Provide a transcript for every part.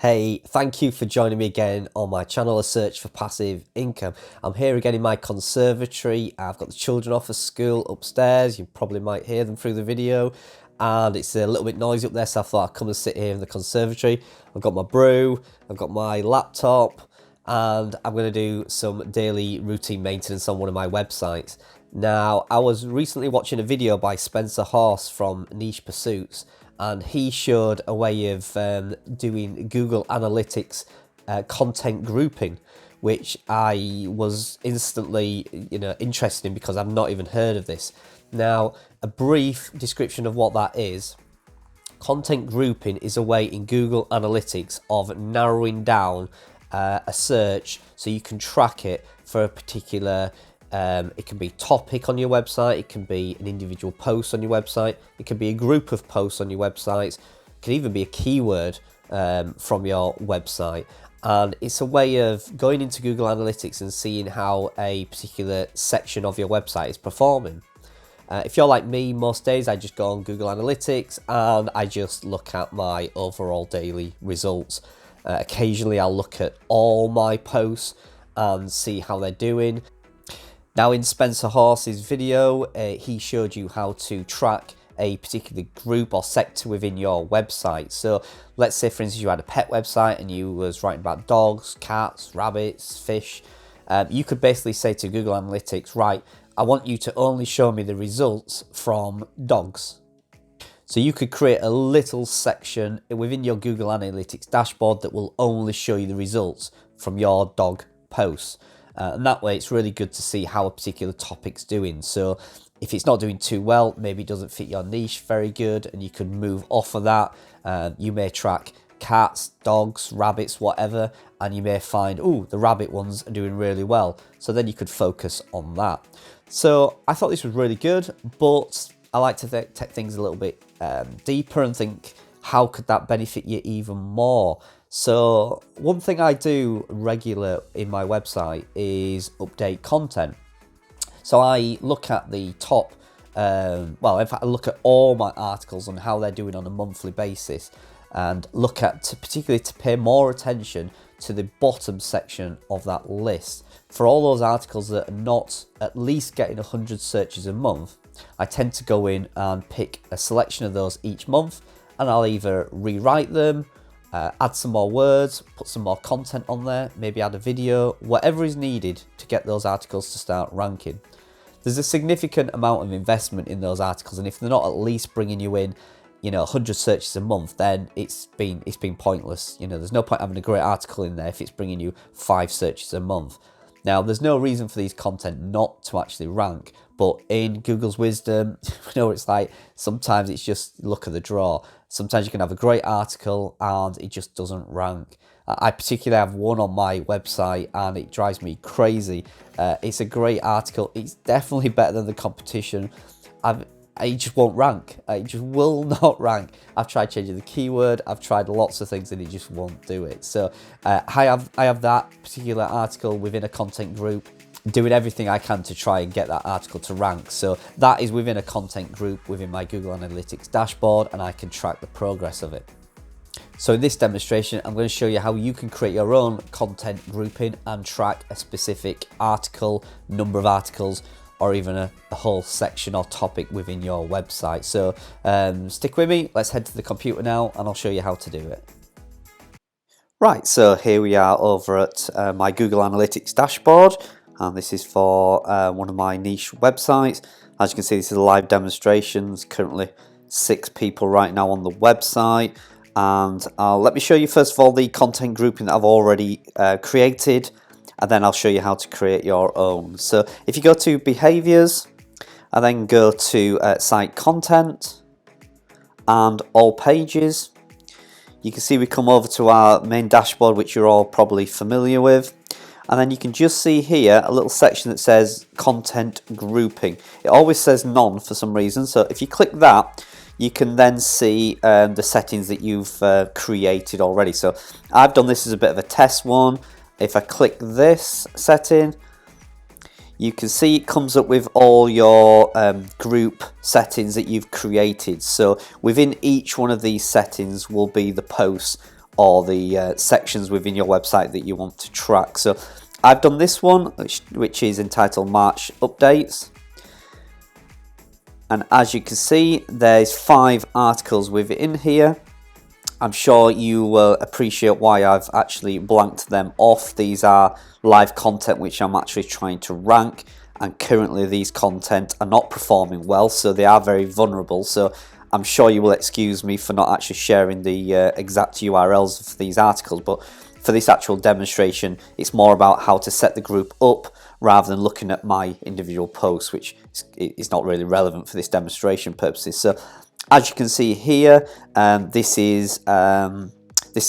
Hey, thank you for joining me again on my channel, A Search for Passive Income. I'm here again in my conservatory. I've got the children off of school upstairs. You probably might hear them through the video. And it's a little bit noisy up there, so I thought I'd come and sit here in the conservatory. I've got my brew, I've got my laptop, and I'm going to do some daily routine maintenance on one of my websites. Now, I was recently watching a video by Spencer Horse from Niche Pursuits, and he showed a way of doing Google Analytics content grouping, which I was instantly interested in because I've not even heard of this. Now, a brief description of what that is. Content grouping is a way in Google Analytics of narrowing down a search so you can track it for a particular it can be topic on your website, it can be an individual post on your website, it can be a group of posts on your website, it can even be a keyword from your website. And it's a way of going into Google Analytics and seeing how a particular section of your website is performing. If you're like me, most days I just go on Google Analytics and I just look at my overall daily results. Occasionally I'll look at all my posts and see how they're doing. Now, in Spencer Horse's video, he showed you how to track a particular group or sector within your website. So let's say, for instance, you had a pet website and you was writing about dogs, cats, rabbits, fish. You could basically say to Google Analytics, right, I want you to only show me the results from dogs. So you could create a little section within your Google Analytics dashboard that will only show you the results from your dog posts. And that way it's really good to see how a particular topic's doing. So if it's not doing too well, maybe it doesn't fit your niche very good and you can move off of that. You may track cats, dogs, rabbits, whatever, and you may find, oh, the rabbit ones are doing really well. So then you could focus on that. So I thought this was really good, but I like to take things a little bit deeper and think, how could that benefit you even more? So one thing I do regular in my website is update content. So I look at the top, in fact, I look at all my articles and how they're doing on a monthly basis, and look at particularly to pay more attention to the bottom section of that list. For all those articles that are not at least getting 100 searches a month, I tend to go in and pick a selection of those each month, and I'll either rewrite them, add some more words, put some more content on there, maybe add a video, whatever is needed to get those articles to start ranking. There's a significant amount of investment in those articles, and if they're not at least bringing you in 100 searches a month, then it's been pointless. There's no point having a great article in there if it's bringing you 5 searches a month. Now, there's no reason for these content not to actually rank, but in Google's wisdom, it's like sometimes it's just luck of the draw. Sometimes you can have a great article and it just doesn't rank. I particularly have one on my website and it drives me crazy. It's a great article. It's definitely better than the competition. It just won't rank. It just will not rank. I've tried changing the keyword. I've tried lots of things and it just won't do it. So I have that particular article within a content group, doing everything I can to try and get that article to rank. So that is within a content group within my Google Analytics dashboard, and I can track the progress of it. So in this demonstration, I'm going to show you how you can create your own content grouping and track a specific article, number of articles, or even a whole section or topic within your website. So stick with me, let's head to the computer now and I'll show you how to do it. Right, so here we are over at my Google Analytics dashboard, and this is for one of my niche websites. As you can see, this is a live demonstrations, currently 6 people right now on the website. And let me show you first of all the content grouping that I've already created, and then I'll show you how to create your own. So if you go to behaviors and then go to site content and all pages, you can see we come over to our main dashboard, which you're all probably familiar with. And then you can just see here a little section that says content grouping. It always says none for some reason. So if you click that, you can then see the settings that you've created already. So I've done this as a bit of a test one. If I click this setting, you can see it comes up with all your group settings that you've created. So within each one of these settings will be the posts or the sections within your website that you want to track. So I've done this one, which is entitled March Updates. And as you can see, there's 5 articles within here. I'm sure you will appreciate why I've actually blanked them off. These are live content which I'm actually trying to rank, and currently these content are not performing well, so they are very vulnerable. So I'm sure you will excuse me for not actually sharing the exact URLs of these articles, but for this actual demonstration, it's more about how to set the group up rather than looking at my individual posts, which is not really relevant for this demonstration purposes. So as you can see here, this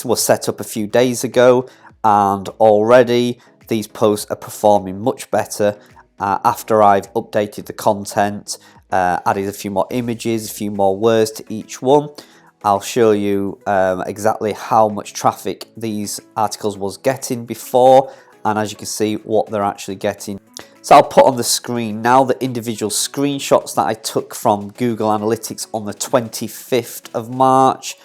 was set up a few days ago, and already these posts are performing much better after I've updated the content, added a few more images, a few more words to each one. I'll show you exactly how much traffic these articles was getting before, and as you can see, what they're actually getting. So I'll put on the screen now the individual screenshots that I took from Google Analytics on the 25th of March,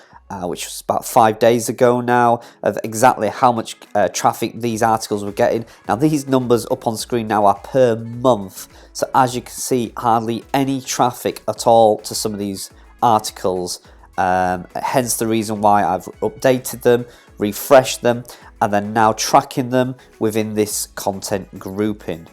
which was about 5 days ago now, of exactly how much traffic these articles were getting. Now these numbers up on screen now are per month. So as you can see, hardly any traffic at all to some of these articles. Hence the reason why I've updated them, refreshed them, and then now tracking them within this content grouping.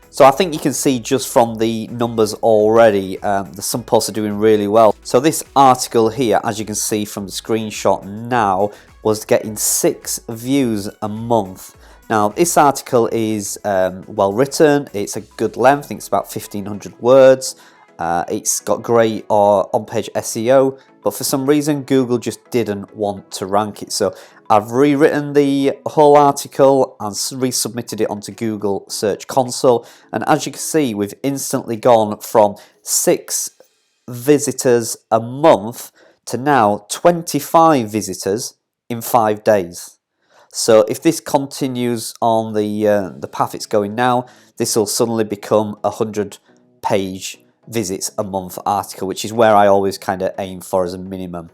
So I think you can see just from the numbers already, some posts are doing really well. So this article here, as you can see from the screenshot now, was getting 6 views a month. Now this article is well written, it's a good length, I think it's about 1500 words. It's got great on-page SEO, but for some reason Google just didn't want to rank it. So I've rewritten the whole article and resubmitted it onto Google Search Console, and as you can see, we've instantly gone from 6 visitors a month to now 25 visitors in 5 days. So if this continues on the path it's going now, this will suddenly become a 100-page visits a month article, which is where I always kind of aim for as a minimum.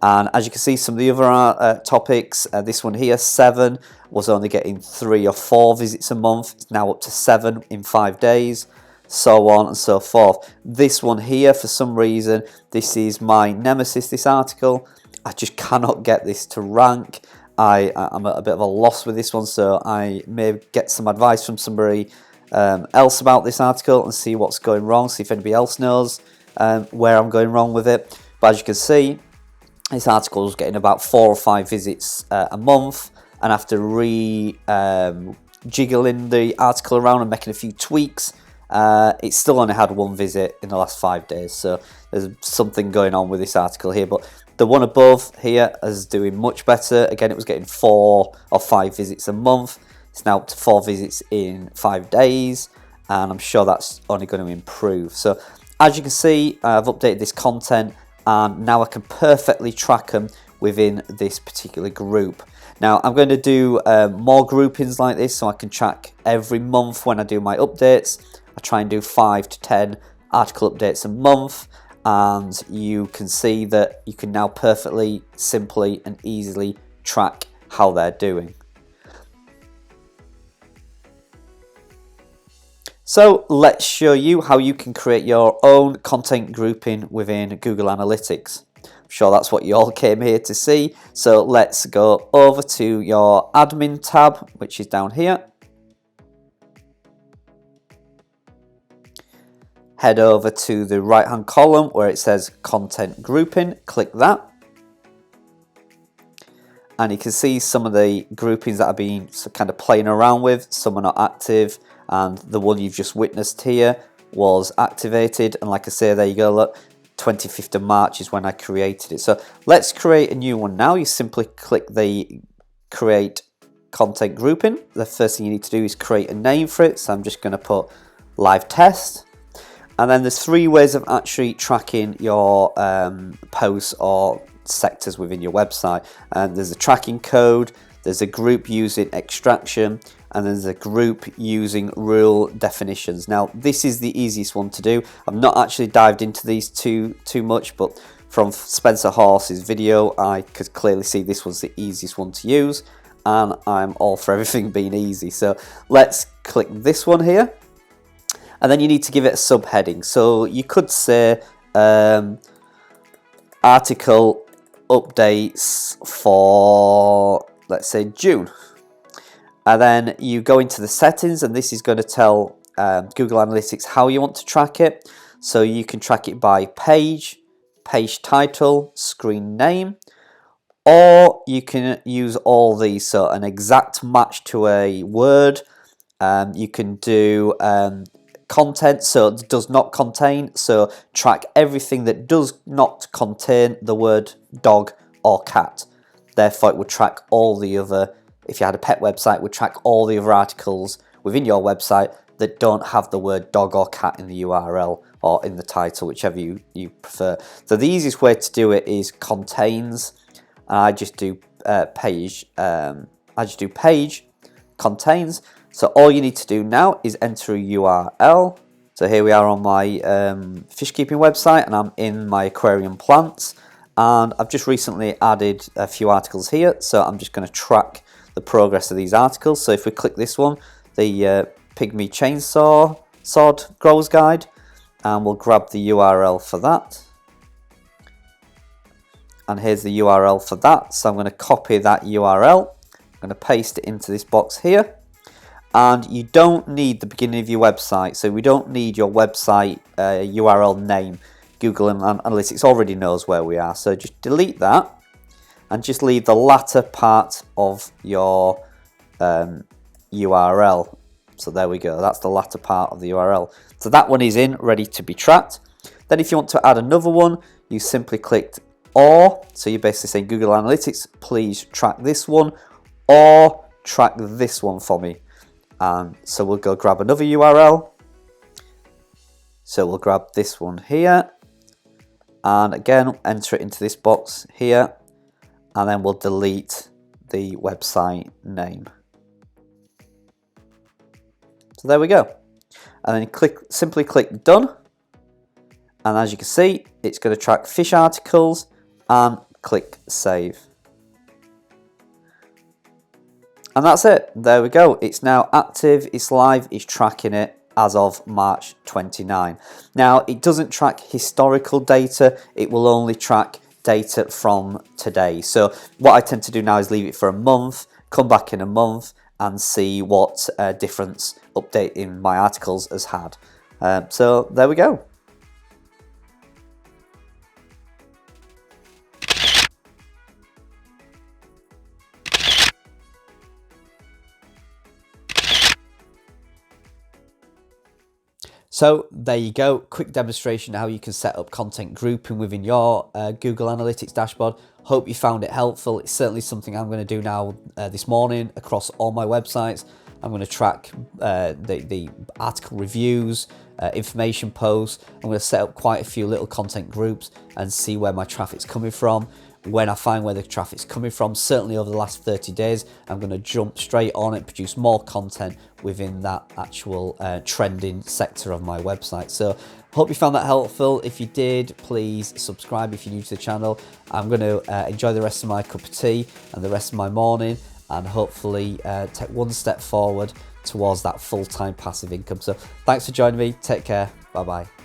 And as you can see, some of the other topics, this one here, 7, was only getting 3 or 4 visits a month. It's now up to 7 in 5 days, so on and so forth. This one here, for some reason, this is my nemesis, this article. I just cannot get this to rank. I'm at a bit of a loss with this one, so I may get some advice from somebody else about this article and see what's going wrong, see if anybody else knows where I'm going wrong with it. But as you can see, this article is getting about 4 or 5 visits a month, and after jiggling the article around and making a few tweaks, it still only had 1 visit in the last 5 days. So there's something going on with this article here. But the one above here is doing much better. Again, it was getting 4 or 5 visits a month. It's now up to 4 visits in 5 days, and I'm sure that's only going to improve. So as you can see, I've updated this content, and now I can perfectly track them within this particular group. Now I'm going to do more groupings like this, so I can track every month when I do my updates. I try and do 5 to 10 article updates a month, and you can see that you can now perfectly, simply and easily track how they're doing. So let's show you how you can create your own content grouping within Google Analytics. I'm sure that's what you all came here to see. So let's go over to your admin tab, which is down here. Head over to the right hand column where it says content grouping, click that. And you can see some of the groupings that I've been kind of playing around with. Some are not active, and the one you've just witnessed here was activated. And like I say, there you go, look, 25th of March is when I created it. So let's create a new one now. You simply click the create content grouping. The first thing you need to do is create a name for it. So I'm just going to put live test. And then there's 3 ways of actually tracking your posts or sectors within your website. And there's a tracking code, there's a group using extraction, and there's a group using rule definitions. Now this is the easiest one to do. I've not actually dived into these too much, but from Spencer Horse's video, I could clearly see this was the easiest one to use, and I'm all for everything being easy. So let's click this one here, and then you need to give it a subheading. So you could say article updates for, let's say, June. And then you go into the settings, and this is going to tell Google Analytics how you want to track it. So you can track it by page, page title, screen name, or you can use all these. So an exact match to a word. You can do content, so it does not contain. So track everything that does not contain the word dog or cat. Therefore, it would track all the other, if you had a pet website, it would track all the other articles within your website that don't have the word dog or cat in the URL or in the title, whichever you prefer. So the easiest way to do it is contains, and I just do page contains. So all you need to do now is enter a URL. So here we are on my fish keeping website, and I'm in my aquarium plants, and I've just recently added a few articles here, so I'm just going to track the progress of these articles. So if we click this one, the Pygmy Chainsaw Sod Growers Guide, and we'll grab the URL for that. And here's the URL for that. So I'm going to copy that URL. I'm going to paste it into this box here. And you don't need the beginning of your website. So we don't need your website URL name. Google Analytics already knows where we are. So just delete that and just leave the latter part of your URL. So there we go, that's the latter part of the URL. So that one is in, ready to be tracked. Then if you want to add another one, you simply clicked or. So you're basically saying, Google Analytics, please track this one, or track this one for me. And so we'll go grab another URL. So we'll grab this one here. And again, enter it into this box here. And then we'll delete the website name. So there we go. And then simply click done. And as you can see, it's going to track fish articles, and click save. And that's it. There we go. It's now active, it's live, it's tracking it as of March 29. Now, it doesn't track historical data, it will only track data from today. So what I tend to do now is leave it for a month, come back in a month, and see what difference updating my articles has had. So there we go. So there you go, quick demonstration how you can set up content grouping within your Google Analytics dashboard. Hope you found it helpful. It's certainly something I'm going to do now this morning across all my websites. I'm going to track the article reviews, information posts. I'm going to set up quite a few little content groups and see where my traffic's coming from. When I find where the traffic's coming from, certainly over the last 30 days, I'm going to jump straight on it, produce more content within that actual trending sector of my website. So hope you found that helpful. If you did, please subscribe if you're new to the channel. I'm going to enjoy the rest of my cup of tea and the rest of my morning, and hopefully take one step forward towards that full-time passive income. So thanks for joining me. Take care. Bye-bye.